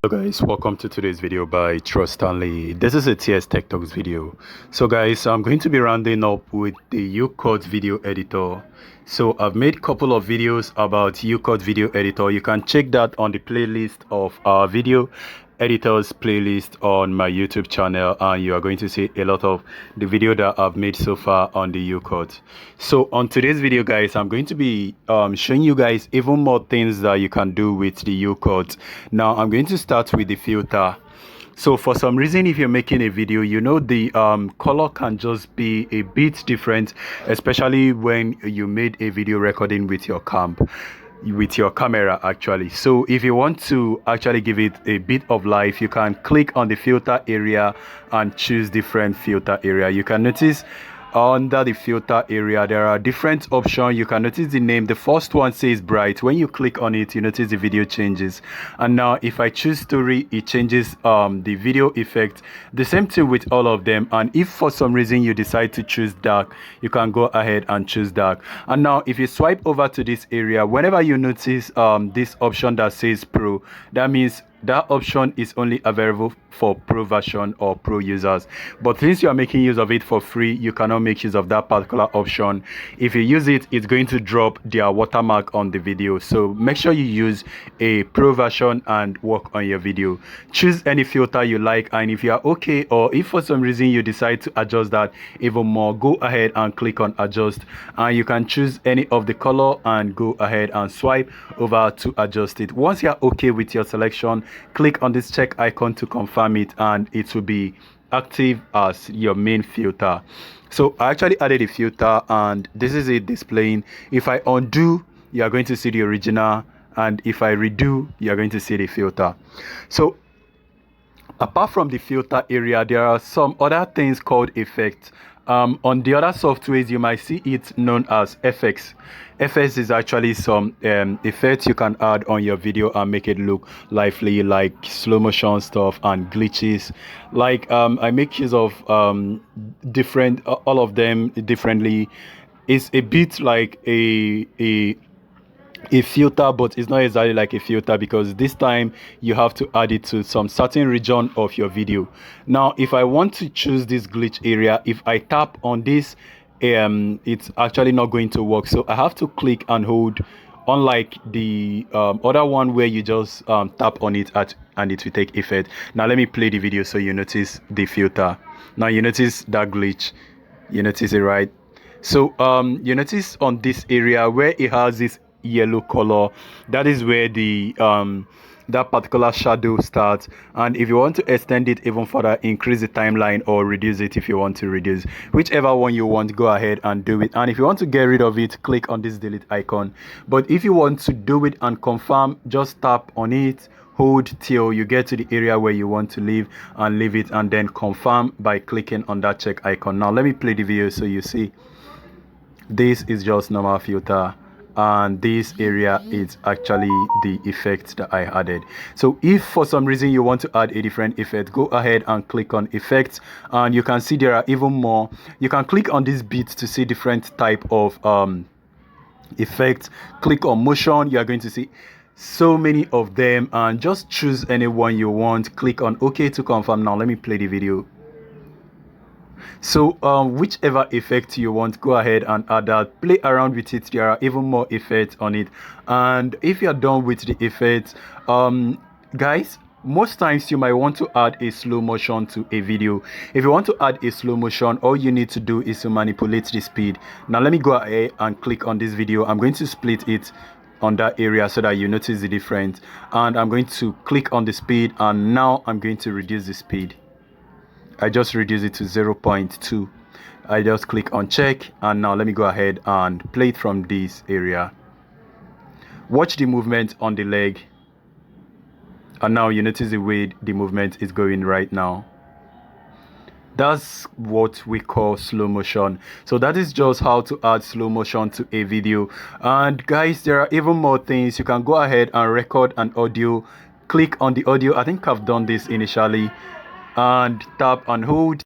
Hello guys, welcome to today's video by Trust Stanley. This is a TS Tech Talks video. So guys, I'm going to be rounding up with the youcut video editor. So I've made a couple of videos about youcut video editor. You can check that on the playlist of our video editors playlist on my YouTube channel, and you are going to see a lot of the video that I've made so far on the youcut. So on today's video guys, I'm going to be showing you guys even more things that you can do with the youcut. Now I'm going to start with the filter. So for some reason, if you're making a video, you know the color can just be a bit different, especially when you made a video recording with your camera actually. So if you want to actually give it a bit of life, you can click on the filter area and choose different filter area. You can notice under the filter area there are different options. You can notice the name. The first one says bright. When you click on it, you notice the video changes, and now if I choose story, it changes the video effect. The same thing with all of them. And if for some reason you decide to choose dark, you can go ahead and choose dark. And now if you swipe over to this area, whenever you notice this option that says pro, that means that option is only available for pro version or pro users. But since you are making use of it for free, you cannot make use of that particular option. If you use it, it's going to drop their watermark on the video. So make sure you use a pro version and work on your video. Choose any filter you like, and if you are okay, or if for some reason you decide to adjust that even more, go ahead and click on adjust, and you can choose any of the color and go ahead and swipe over to adjust it. Once you are okay with your selection, click on this check icon to confirm it, and it will be active as your main filter. So I actually added a filter, and this is it displaying. If I undo, you are going to see the original, and if I redo, you are going to see the filter. So apart from the filter area, there are some other things called effects. On the other softwares, you might see it known as FX. FX is actually some effects you can add on your video and make it look lively, like slow motion stuff and glitches. Like I make use of different, all of them differently. It's a bit like a filter, but it's not exactly like a filter, because this time you have to add it to some certain region of your video. Now if I want to choose this glitch area, if I tap on this, it's actually not going to work. So I have to click and hold, unlike the other one where you just tap on it and it will take effect. Now let me play the video so you notice the filter. Now you notice that glitch, you notice it, right? So you notice on this area where it has this yellow color, that is where the that particular shadow starts. And if you want to extend it even further, increase the timeline or reduce it, if you want to reduce, whichever one you want, go ahead and do it. And if you want to get rid of it, click on this delete icon. But if you want to do it and confirm, just tap on it, hold till you get to the area where you want to leave, and leave it, and then confirm by clicking on that check icon. Now let me play the video so you see. This is just normal filter, and this area is actually the effect that I added. So if for some reason you want to add a different effect, go ahead and click on effects, and you can see there are even more. You can click on this bit to see different type of effects. Click on motion, you are going to see so many of them, and just choose any one you want. Click on OK to confirm. Now let me play the video. So whichever effect you want, go ahead and add that, play around with it. There are even more effects on it. And if you're done with the effects, guys, most times you might want to add a slow motion to a video. If you want to add a slow motion, all you need to do is to manipulate the speed. Now let me go ahead and click on this video. I'm going to split it on that area so that you notice the difference, and I'm going to click on the speed, and now I'm going to reduce the speed. I just reduce it to 0.2. I just click on check, and now let me go ahead and play it from this area. Watch the movement on the leg, and now you notice the way the movement is going right now. That's what we call slow motion. So that is just how to add slow motion to a video. And guys, there are even more things. You can go ahead and record an audio. Click on the audio. I think I've done this initially, and tap and hold.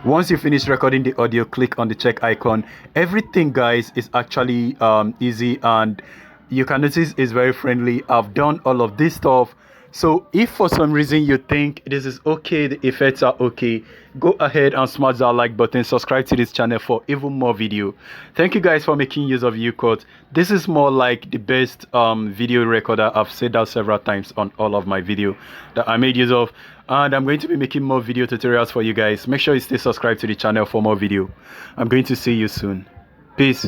Once you finish recording the audio, click on the check icon. Everything, guys, is actually easy, and you can notice it's very friendly. I've done all of this stuff. So if for some reason you think this is okay, the effects are okay, go ahead and smash that like button, subscribe to this channel for even more video. Thank you guys for making use of youcut. This is more like the best video recorder. I've said that several times on all of my video that I made use of, and I'm going to be making more video tutorials for you guys. Make sure you stay subscribed to the channel for more video. I'm going to see you soon. Peace.